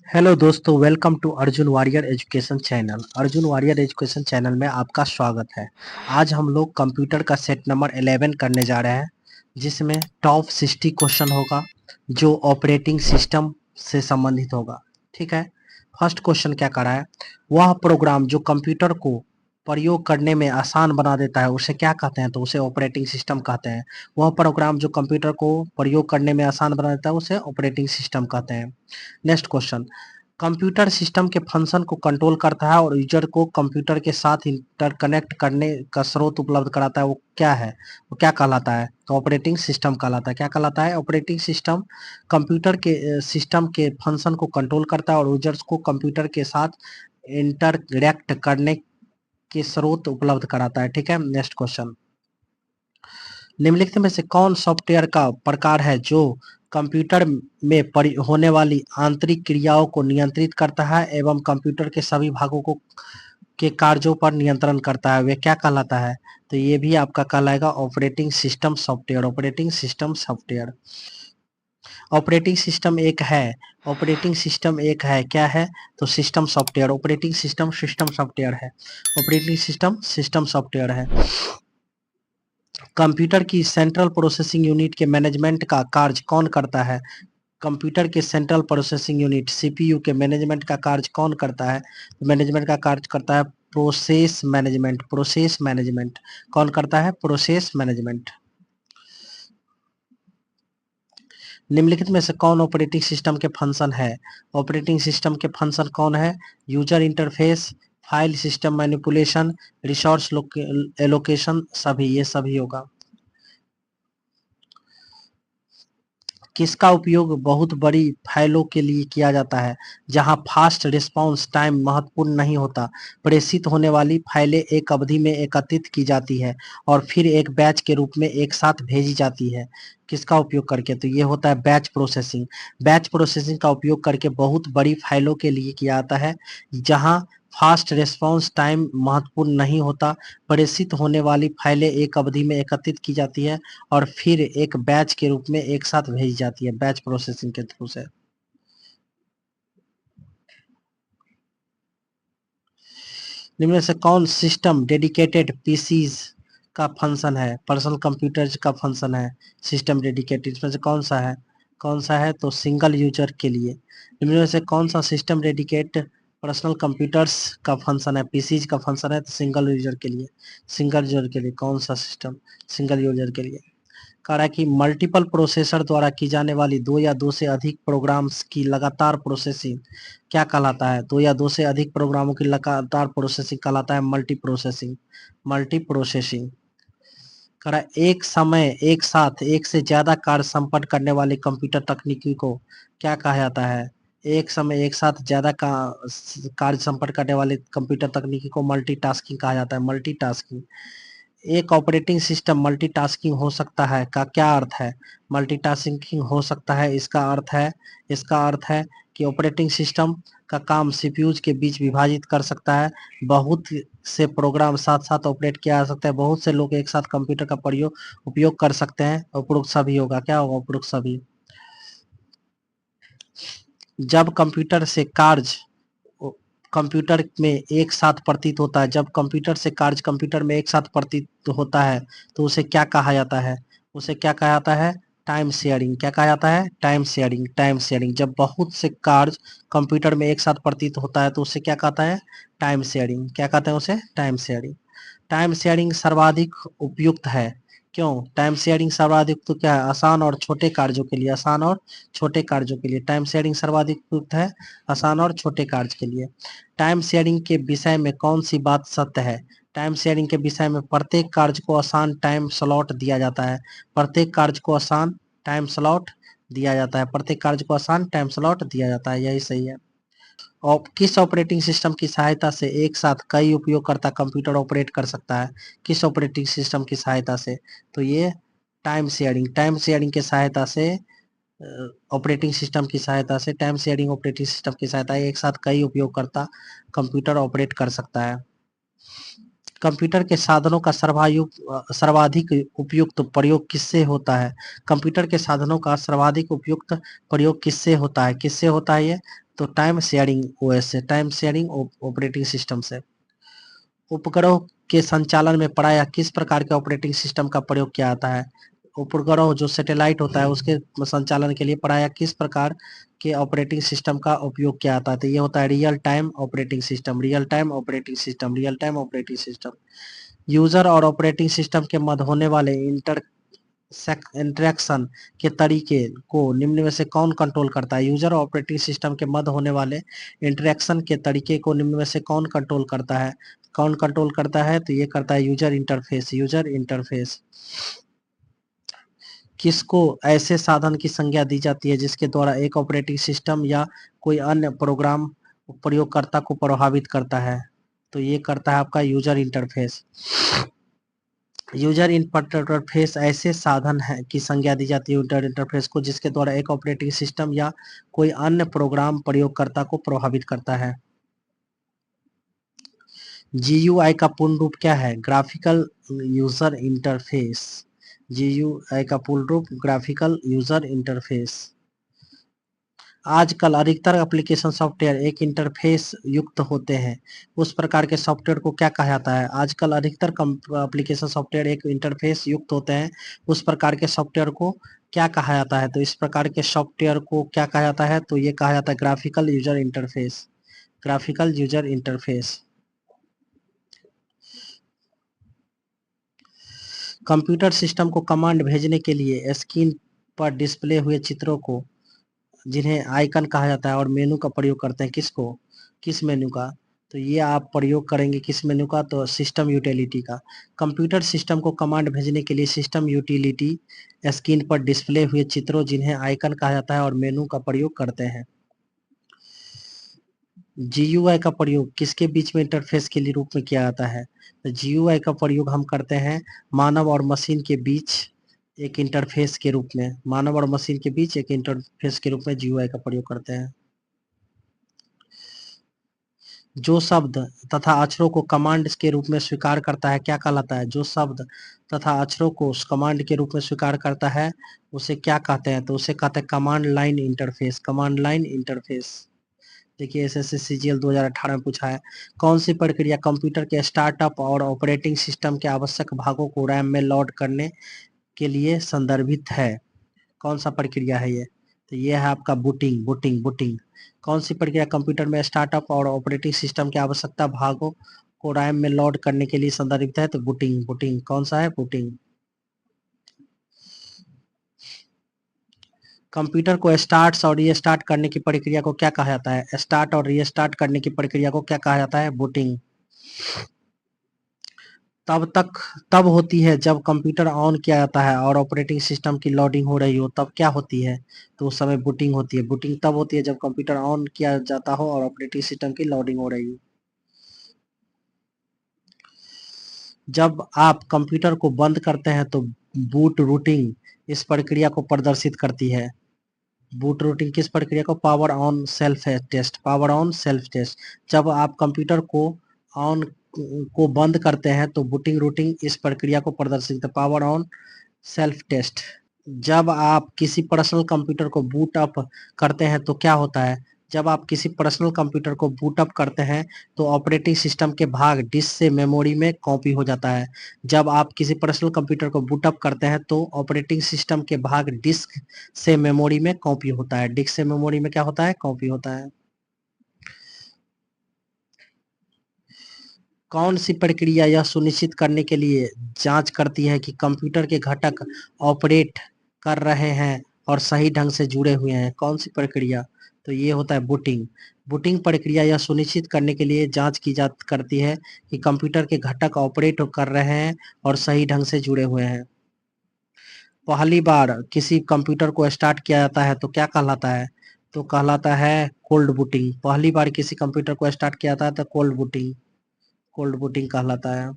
Hello दोस्तों, welcome to Arjun warrior education channel. Arjun warrior education channel में आपका स्वागत है। आज हम लोग कंप्यूटर का सेट नंबर 11 करने जा रहे हैं, जिसमें टॉप 60 क्वेश्चन होगा जो ऑपरेटिंग सिस्टम से संबंधित होगा। ठीक है। फर्स्ट क्वेश्चन क्या करा है? वह प्रोग्राम जो कंप्यूटर को प्रयोग करने में आसान बना देता है उसे क्या कहते हैं? तो उसे ऑपरेटिंग सिस्टम कहते हैं। वह प्रोग्राम जो कंप्यूटर को प्रयोग करने में आसान बना देता है उसे ऑपरेटिंग सिस्टम कहते हैं। नेक्स्ट क्वेश्चन, कंप्यूटर सिस्टम के फंक्शन को कंट्रोल करता है और यूजर को कंप्यूटर के साथ इंटरकनेक्ट करने का स्रोत उपलब्ध कराता है, वो क्या है? वो क्या कहलाता है? तो ऑपरेटिंग सिस्टम कहलाता है। क्या कहलाता है? ऑपरेटिंग सिस्टम कंप्यूटर के सिस्टम के फंक्शन को कंट्रोल करता है और यूजर्स को कंप्यूटर के साथ इंटरैक्ट करने के स्रोत उपलब्ध कराता है। ठीक है। नेक्स्ट क्वेश्चन, निम्नलिखित में से कौन सॉफ्टवेयर का प्रकार है जो कंप्यूटर में होने वाली आंतरिक क्रियाओं को नियंत्रित करता है एवं कंप्यूटर के सभी भागों को के कार्यों पर नियंत्रण करता है? वे क्या कहलाता है? तो ये भी आपका कहलाएगा operating system software. Operating system software. Operating system एक है। ऑपरेटिंग सिस्टम एक है, क्या है? तो system software. Operating system system software है। ऑपरेटिंग सिस्टम सिस्टम सॉफ्टवेयर है। कंप्यूटर की सेंट्रल प्रोसेसिंग यूनिट के मैनेजमेंट का कार्य कौन करता है? कंप्यूटर के सेंट्रल प्रोसेसिंग यूनिट सीपीयू के मैनेजमेंट का कार्य कौन करता है? मैनेजमेंट का कार्य करता है प्रोसेस मैनेजमेंट। प्रोसेस मैनेजमेंट कौन करता है? Process management. निम्नलिखित में से कौन ऑपरेटिंग सिस्टम के फंक्शन है? ऑपरेटिंग सिस्टम के फंक्शन कौन है? User interface, file system manipulation, resource allocation, सभी। ये सभी होगा। किसका उपयोग बहुत बड़ी फाइलों के लिए किया जाता है जहां फास्ट रिस्पांस टाइम महत्वपूर्ण नहीं होता? प्रेषित होने वाली फाइलें एक अवधि में एकत्रित की जाती है और फिर एक बैच के रूप में एक साथ भेजी जाती है। किसका उपयोग करके? तो ये होता है बैच प्रोसेसिंग। बैच प्रोसेसिंग का उपयोग करके बहुत बड़ी फाइलों के लिए किया जाता है जहां फास्ट रिस्पांस टाइम महत्वपूर्ण नहीं होता। प्रेषित होने वाली फाइलें एक अवधि में एकत्रित की जाती है और फिर एक बैच के रूप में एक साथ भेजी जाती है, बैच प्रोसेसिंग के थ्रू से। निम्न में से कौन सिस्टम डेडिकेटेड पीसीज का फंक्शन है? पर्सनल कंप्यूटर्स का फंक्शन है सिस्टम डेडिकेटेड। इसमें से कौन सा है? कौन सा है? तो सिंगल यूजर के लिए। निम्न में से कौन सा सिस्टम डेडिकेट पर्सनल कंप्यूटर्स का फंक्शन है? पीसीज का फंक्शन है तो सिंगल यूजर के लिए। सिंगल यूजर के लिए कौन सा सिस्टम? सिंगल यूजर के लिए। कह रहा है कि मल्टीपल प्रोसेसर द्वारा की जाने वाली दो या दो से अधिक प्रोग्राम्स की लगातार प्रोसेसिंग क्या कहलाता है? दो या दो से अधिक प्रोग्रामों की लगातार प्रोसेसिंग कहलाता है मल्टी प्रोसेसिंग। Multi processing. कह रहा है एक समय एक साथ एक से ज्यादा कार्य संपन्न करने वाली कंप्यूटर तकनीकी को क्या कहा जाता है? एक समय एक साथ ज्यादा का कार्य संपन्न करने वाली कंप्यूटर तकनीकी को मल्टीटास्किंग कहा जाता है। मल्टीटास्किंग। एक ऑपरेटिंग सिस्टम मल्टीटास्किंग हो सकता है का क्या अर्थ है? मल्टीटास्किंग हो सकता है इसका अर्थ है कि ऑपरेटिंग सिस्टम का काम सीपीयूज के बीच विभाजित कर सकता है। बहुत से प्रोग्राम साथ साथ ऑपरेट किया जा सकता है। बहुत से लोग एक साथ कंप्यूटर का प्रयोग उपयोग कर सकते हैं। उपरोक्त सभी होगा। क्या होगा? उपरोक्त सभी। जब कंप्यूटर से कार्य कंप्यूटर में एक साथ प्रतीत होता है, जब कंप्यूटर से कार्य कंप्यूटर में एक साथ प्रतीत होता है तो उसे क्या कहा जाता है? उसे क्या कहा जाता है? Time sharing. क्या कहा जाता है? Time sharing. Time sharing. जब बहुत से कार्य कंप्यूटर में एक साथ प्रतीत होता है तो उसे क्या कहता है? Time sharing. क्या कहते हैं उसे? Time sharing. टाइम शेयरिंग सर्वाधिक उपयुक्त है। क्यों टाइम शेयरिंग सर्वाधिक? तो क्या है? आसान और छोटे कार्यों के लिए। आसान और छोटे कार्यों के लिए टाइम शेयरिंग सर्वाधिक उपयुक्त है। आसान और छोटे कार्य के लिए। टाइम शेयरिंग के विषय में कौन सी बात सत्य है? टाइम शेयरिंग के विषय में प्रत्येक कार्य को आसान टाइम स्लॉट दिया जाता है। प्रत्येक कार्य को आसान टाइम स्लॉट दिया जाता है। प्रत्येक कार्य को आसान टाइम स्लॉट दिया जाता है। यही सही है। और किस ऑपरेटिंग सिस्टम की सहायता से एक साथ कई उपयोगकर्ता कंप्यूटर ऑपरेट कर सकता है? किस ऑपरेटिंग सिस्टम की सहायता से? तो ये टाइम शेयरिंग। टाइम शेयरिंग की सहायता से ऑपरेटिंग सिस्टम की सहायता से टाइम शेयरिंग ऑपरेटिंग सिस्टम की सहायता से एक साथ कई उपयोगकर्ता कंप्यूटर ऑपरेट कर सकता है। कंप्यूटर के साधनों का सर्वाधिक उपयुक्त प्रयोग किससे होता है? कंप्यूटर के साधनों का सर्वाधिक उपयुक्त प्रयोग किससे होता है? किससे होता है ये? तो टाइम शेयरिंग ओएस से, टाइम शेयरिंग ऑपरेटिंग सिस्टम से। उपग्रह के संचालन में प्रायः किस प्रकार के ऑपरेटिंग सिस्टम का प्रयोग किया जाता है? उपग्रह जो सैटेलाइट होता है उसके संचालन के लिए प्रायः किस प्रकार के ऑपरेटिंग सिस्टम का उपयोग किया जाता है? तो ये होता है real time operating system, real time operating system, real time operating system. User और ऑपरेटिंग सिस्टम के मध्य होने वाले इंटरेक्शन के तरीके को निम्न में से कौन कंट्रोल करता है? यूजर और ऑपरेटिंग सिस्टम के मध्य होने वाले इंटरेक्शन के तरीके को निम्न में से कौन कंट्रोल करता है? कौन कंट्रोल करता है? तो ये करता है यूजर इंटरफेस, यूजर इंटरफेस। किसको ऐसे साधन की संज्ञा दी जाती है जिसके द्वारा एक ऑपरेटिंग सिस्टम या कोई अन्य प्रोग्राम प्रयोगकर्ता को प्रभावित करता है? तो ये करता है आपका यूजर इंटरफेस। यूजर इंटरफेस ऐसे साधन है की संज्ञा दी जाती है यूजर इंटरफेस को जिसके द्वारा एक ऑपरेटिंग सिस्टम या कोई अन्य प्रोग्राम प्रयोगकर्ता को प्रभावित करता है। जीयूआई का पूर्ण रूप क्या है? Graphical user interface. जीयूआई का पूर्ण रूप ग्राफिकल यूजर इंटरफेस। आजकल अधिकतर एप्लीकेशन सॉफ्टवेयर एक इंटरफेस युक्त होते हैं, उस प्रकार के सॉफ्टवेयर को क्या कहा जाता है? आजकल अधिकतर एप्लीकेशन सॉफ्टवेयर एक इंटरफेस युक्त होते हैं, उस प्रकार के सॉफ्टवेयर को क्या कहा जाता है? तो इस प्रकार के सॉफ्टवेयर को क्या कहा जाता है? तो ये कहा जाता है graphical user interface, graphical user interface. Computer system को कमांड भेजने के लिए स्क्रीन पर डिस्प्ले हुए चित्रों को, जिन्हें आइकन कहा जाता है, और मेनू का प्रयोग करते हैं किसको? किस मेनू का? तो ये आप प्रयोग करेंगे किस मेनू का? तो सिस्टम यूटिलिटी का। कंप्यूटर सिस्टम को कमांड भेजने के लिए सिस्टम यूटिलिटी स्क्रीन पर डिस्प्ले हुए चित्रों, जिन्हें आइकन कहा जाता है, और मेनू का प्रयोग करते हैं। जीयूआई का प्रयोग किसके बीच में इंटरफेस के लिए रूप में किया जाता है? तो जीयूआई का प्रयोग हम करते हैं मानव और मशीन के बीच एक इंटरफेस के रूप में, मानव और मशीन के बीच एक इंटरफेस के रूप में जीयूआई का प्रयोग करते हैं। जो शब्द तथा अक्षरों को कमांड के रूप में स्वीकार करता है क्या कहलाता है? जो शब्द तथा अक्षरों को कमांड के रूप में स्वीकार करता है उसे क्या कहते हैं? तो उसे कहते हैं command line interface, command line interface. देखिए एसएससी सीजीएल 2018 में पूछा है, कौन सी प्रक्रिया कंप्यूटर के स्टार्टअप और ऑपरेटिंग सिस्टम के आवश्यक भागों को रैम में लोड करने के लिए संदर्भित है? कौन सा प्रक्रिया है ये? तो ये है आपका बूटिंग, बूटिंग, बूटिंग। कौन सी प्रक्रिया कंप्यूटर में स्टार्टअप और ऑपरेटिंग सिस्टम के आवश्यकता भागों को रैम में लोड करने के लिए संदर्भित है? तो बूटिंग, बूटिंग। कौन सा है? बूटिंग। कंप्यूटर को स्टार्ट और रीस्टार्ट करने की प्रक्रिया को क्या कहा जाता है? स्टार्ट और रीस्टार्ट करने की प्रक्रिया को क्या कहा जाता है? बूटिंग। तब होती है जब कंप्यूटर ऑन किया जाता है और ऑपरेटिंग सिस्टम की लोडिंग हो रही हो, तब क्या होती है? तो उस समय बूटिंग होती है। बूटिंग तब होती है जब कंप्यूटर ऑन किया जाता हो और ऑपरेटिंग सिस्टम की लोडिंग हो रही हो। जब आप कंप्यूटर को बंद करते हैं तो बूट रूटिंग इस प्रक्रिया को प्रदर्शित करती है। बूट रूटिंग किस प्रक्रिया को? Power on self test, power on self test. जब आप कंप्यूटर ऑन को बंद करते हैं तो बूटिंग रूटिंग इस प्रक्रिया को प्रदर्शित, पावर ऑन सेल्फ टेस्ट। जब आप किसी पर्सनल कंप्यूटर को बूट अप करते हैं तो क्या होता है? जब आप किसी पर्सनल कंप्यूटर को बूट अप करते हैं तो ऑपरेटिंग सिस्टम के भाग डिस्क से मेमोरी में कॉपी हो जाता है। जब आप किसी पर्सनल कंप्यूटर को बूट अप करते हैं तो ऑपरेटिंग सिस्टम के भाग डिस्क से मेमोरी में कॉपी होता है। डिस्क से मेमोरी में क्या होता है? कॉपी होता है। कौन सी प्रक्रिया यह सुनिश्चित करने के लिए जांच करती है कि कंप्यूटर के घटक ऑपरेट कर रहे हैं और सही ढंग से जुड़े हुए हैं? कौन सी प्रक्रिया? तो ये होता है बूटिंग। बूटिंग प्रक्रिया यह सुनिश्चित करने के लिए जांच की जा करती है कि कंप्यूटर के घटक ऑपरेट कर रहे हैं और सही ढंग से जुड़े हुए हैं। पहली बार किसी कंप्यूटर को स्टार्ट किया जाता है तो क्या कहलाता है? तो कहलाता है कोल्ड बूटिंग। पहली बार किसी कंप्यूटर को स्टार्ट किया जाता है तो कोल्ड बूटिंग, कोल्ड बूटिंग कहलाता है।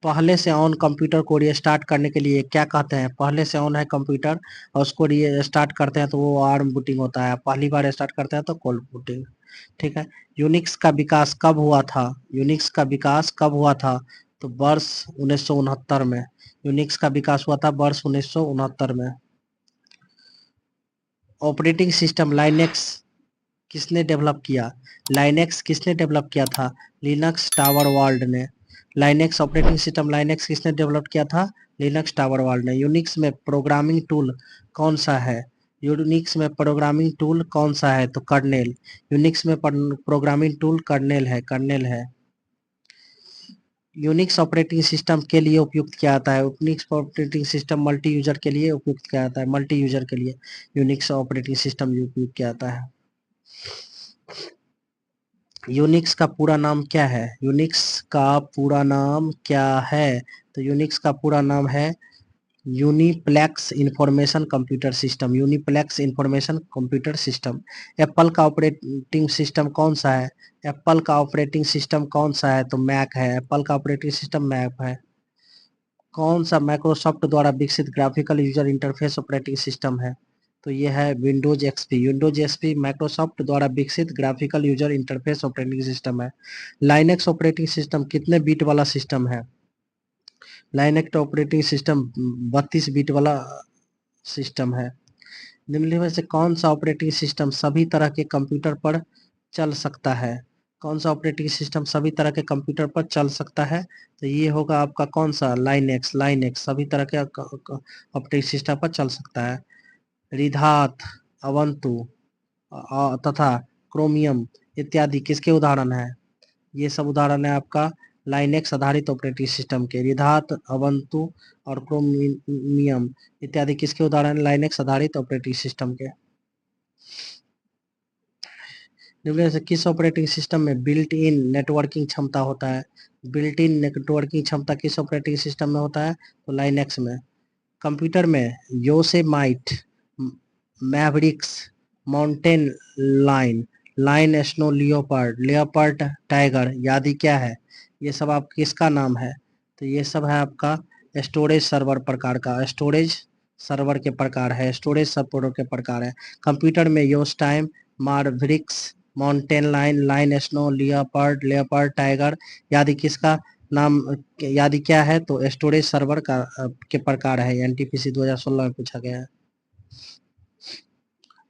पहले से ऑन कंप्यूटर को रीस्टार्ट करने के लिए क्या कहते हैं? पहले से ऑन है कंप्यूटर और उसको रीस्टार्ट करते हैं तो वो वार्म बूटिंग होता है। पहली बार स्टार्ट करते हैं तो कोल्ड बूटिंग। ठीक है। यूनिक्स का विकास कब हुआ था? यूनिक्स का विकास कब हुआ था? तो वर्ष 1969 में। यूनिक्स का विकास हुआ था वर्ष 1969 में। ऑपरेटिंग सिस्टम लाइनेक्स किसने डेवलप किया? लाइनेक्स किसने डेवलप किया था? लिनक्स टावर वर्ल्ड ने। लाइनेक्स ऑपरेटिंग सिस्टम लाइनेक्स किसने डेवलप किया था? लिनक्स टावर वर्ल्ड ने। यूनिक्स में प्रोग्रामिंग टूल कौन सा है? यूनिक्स में प्रोग्रामिंग टूल कौन सा है? तो कर्नेल। यूनिक्स में प्रोग्रामिंग टूल कर्नेल है, कर्नेल है। यूनिक्स ऑपरेटिंग सिस्टम के लिए उपयुक्त किया जाता है? Unix operating system multi user के लिए उपयुक्त किया जाता है, मल्टी यूजर के लिए यूनिक्स ऑपरेटिंग सिस्टम उपयुक्त किया जाता है। यूनिक्स का पूरा नाम क्या है? यूनिक्स का पूरा नाम क्या है? तो यूनिक्स का पूरा नाम है Uniplex information computer system, Uniplex information computer system. Apple का ऑपरेटिंग सिस्टम कौन सा है? एप्पल का ऑपरेटिंग सिस्टम कौन सा है? तो मैक है, एप्पल का ऑपरेटिंग सिस्टम मैक है। कौन सा माइक्रोसॉफ्ट द्वारा विकसित graphical user interface operating system है? तो ये है Windows XP. Windows XP Microsoft द्वारा विकसित graphical user interface operating system है। लाइनेक्स ऑपरेटिंग सिस्टम कितने बीट वाला सिस्टम है? लाइनेक्स ऑपरेटिंग सिस्टम 32 बीट वाला सिस्टम है। निम्नलिखित में से कौन सा ऑपरेटिंग सिस्टम सभी तरह के कंप्यूटर पर चल सकता है? कौन सा ऑपरेटिंग सिस्टम सभी तरह के कंप्यूटर पर चल सकता है? तो ये होगा आपका कौन सा? लाइनेक्स। लाइनेक्स सभी तरह के ऑपरेटिंग सिस्टम पर चल सकता है। रिधात, अवंतु तथा क्रोमियम इत्यादि किसके उदाहरण हैं? ये सब उदाहरण है आपका लाइनेक्स आधारित ऑपरेटिंग सिस्टम के। रिधात, अवंतु और क्रोमियम इत्यादि किसके उदाहरण? लाइनेक्स आधारित ऑपरेटिंग सिस्टम के। निम्न से किस ऑपरेटिंग सिस्टम में बिल्ट इन नेटवर्किंग क्षमता होता है? बिल्ट इन नेटवर्किंग क्षमता किस ऑपरेटिंग सिस्टम में होता है? तो लाइनेक्स में। कंप्यूटर में Yosemite, Mavericks, mountain Lion, Lion Snow Leopard, Leopard Tiger आदि क्या है? ये सब आप किसका नाम है? तो ये सब है आपका स्टोरेज सर्वर प्रकार का, स्टोरेज सर्वर के प्रकार है, स्टोरेज सर्वर के प्रकार है। कंप्यूटर में योस टाइम, Mavericks, Mountain Lion, Lion Snow, Leopard, Leopard Tiger आदि किसका नाम याद क्या है? तो स्टोरेज सर्वर का के प्रकार है। एनटीपीसी 2016 में पूछा गया है।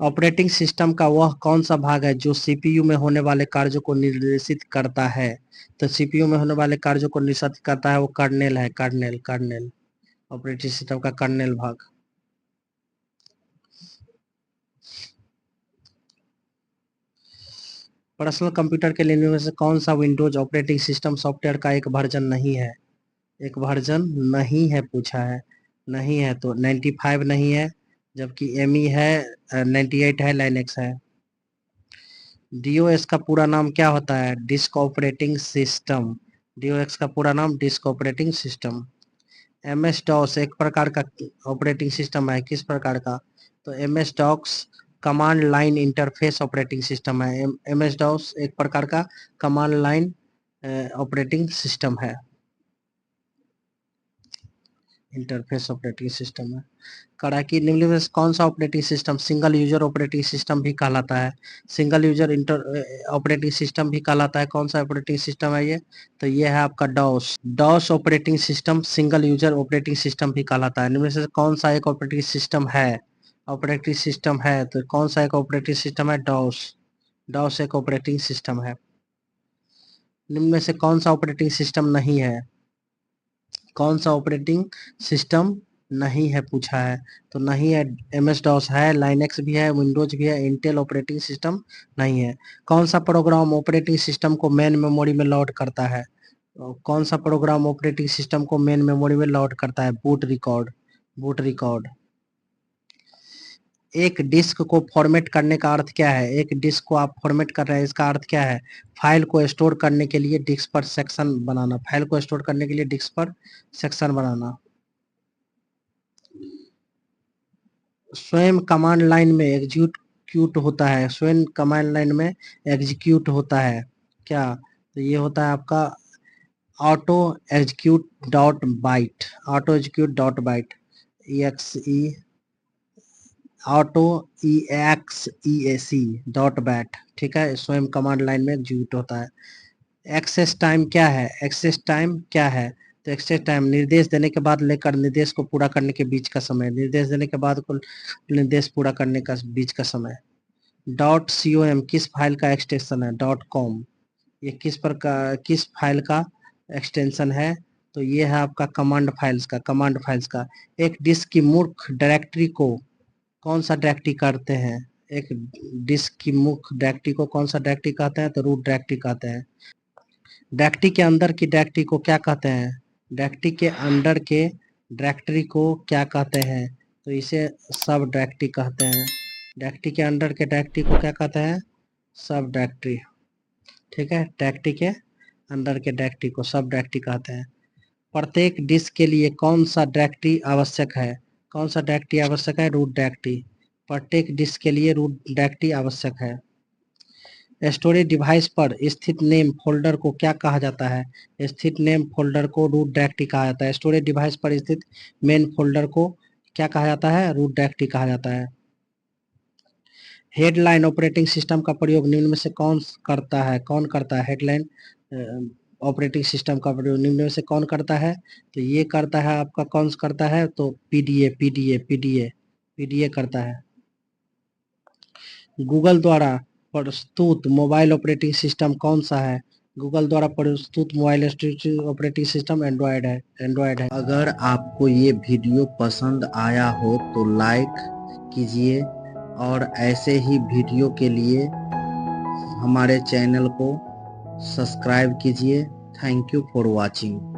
ऑपरेटिंग सिस्टम का वह कौन सा भाग है जो सीपीयू में होने वाले कार्यों को निर्देशित करता है? तो सीपीयू में होने वाले कार्यों को निर्देशित करता है वो कर्नेल है, कर्नेल, कर्नेल ऑपरेटिंग सिस्टम का कर्नेल भाग। पर्सनल कंप्यूटर के लिए में से कौन सा विंडोज ऑपरेटिंग सिस्टम सॉफ्टवेयर का एक वर्जन नहीं है? एक वर्जन नहीं है पूछा है, नहीं है तो 95 नहीं है, जबकि एमई है, 98 है, लाइनेक्स है। डीओएस का पूरा नाम क्या होता है? Disc operating system. डीओएस का पूरा नाम disk operating system. MS S DOS एक प्रकार का ऑपरेटिंग सिस्टम है, किस प्रकार का? तो M S DOS command line interface operating system है। एम एस डॉस एक प्रकार का कमांड लाइन ऑपरेटिंग सिस्टम है, इंटरफेस ऑपरेटिंग सिस्टम है। कड़ाकी निम्नलिखित में से कौन सा operating system single user operating system भी कहलाता है? Single user inter operating system भी कहलाता है। कौन सा ऑपरेटिंग सिस्टम है ये? तो ये है आपका DOS. DOS operating system single user operating system भी कहलाता है। निम्न में से कौन सा एक ऑपरेटिंग सिस्टम है? ऑपरेटिंग सिस्टम है तो कौन सा एक ऑपरेटिंग सिस्टम है? डॉस। डॉस एक ऑपरेटिंग सिस्टम है। निम्न में से कौन सा ऑपरेटिंग सिस्टम नहीं है? कौन सा ऑपरेटिंग सिस्टम नहीं है पूछा है? तो नहीं है, एम एस डॉस है, लाइनेक्स भी है, विंडोज भी है, इंटेल ऑपरेटिंग सिस्टम नहीं है। कौन सा प्रोग्राम ऑपरेटिंग सिस्टम को मेन मेमोरी में लोड करता है? कौन सा प्रोग्राम ऑपरेटिंग सिस्टम को मेन मेमोरी में लोड करता है? Boot record, boot record. एक डिस्क को फॉर्मेट करने का अर्थ क्या है? एक डिस्क को आप फॉर्मेट कर रहे हैं, इसका अर्थ क्या है? फाइल को स्टोर करने के लिए डिस्क पर सेक्शन बनाना, फाइल को स्टोर करने के लिए डिस्क पर सेक्शन बनाना। स्वयं कमांड लाइन में एग्जीक्यूट होता है, स्वयं कमांड लाइन में एग्जीक्यूट होता है क्या? तो ये होता है आपका auto execute dot byte, auto execute dot byte, EXE auto EXEAC dot bat, ठीक है, स्वयं कमांड लाइन में एग्जीक्यूट होता है। एक्सेस टाइम क्या है? एक्सेस टाइम क्या है? तो एक्सेस टाइम निर्देश देने के बाद लेकर निर्देश को पूरा करने के बीच का समय, निर्देश देने के बाद को निर्देश पूरा करने का बीच का समय। .com किस फाइल का एक्सटेंशन है? .com ये किस फाइल का एक्सटेंशन है? तो ये है आपका कमांड फाइल्स का। एक डिस्क की मुख्य डायरेक्टरी को कौन सा डायरेक्टरी कहते हैं? एक डिस्क की मुख्य डायरेक्टरी को कौन सा डायरेक्टरी कहते हैं? तो रूट डायरेक्टरी कहते हैं। डायरेक्टरी के अंदर की डायरेक्टरी को क्या कहते हैं? डायरेक्टरी के अंदर के डायरेक्टरी को क्या कहते हैं? तो इसे सब डायरेक्टरी कहते हैं। डायरेक्टरी के अंदर के डायरेक्टरी को क्या कहते हैं? सब डायरेक्टरी, ठीक है। डायरेक्टरी के अंदर के डायरेक्टरी को सब डायरेक्टरी कहते हैं। प्रत्येक डिस्क के लिए कौन सा डायरेक्टरी आवश्यक है? कौन सा डायरेक्टरी आवश्यक है? Root directory. प्रत्येक डिस्क के लिए रूट डायरेक्टरी आवश्यक है। स्टोरेज डिवाइस पर स्थित नेम फोल्डर को क्या कहा जाता है? स्थित नेम फोल्डर को रूट डायरेक्टरी कहा जाता है। स्टोरेज डिवाइस पर स्थित मेन फोल्डर को क्या कहा जाता है? रूट डायरेक्टरी कहा जाता है। हेडलाइन ऑपरेटिंग सिस्टम का प्रयोग निम्न में से कौन करता है? कौन करता है हेडलाइन ऑपरेटिंग सिस्टम का प्रयोग निम्न में से कौन करता है? तो ये करता है आपका, कौन करता है? तो पीडीए करता है। गूगल द्वारा प्रस्तुत मोबाइल ऑपरेटिंग सिस्टम कौन सा है? गूगल द्वारा प्रस्तुत मोबाइल ऑपरेटिंग सिस्टम एंड्रॉयड है। अगर आपको ये वीडियो पसंद आया हो तो लाइक कीजिए और ऐसे ही वीडियो के लिए हमारे चैनल को सब्सक्राइब कीजिए। Thank you for watching.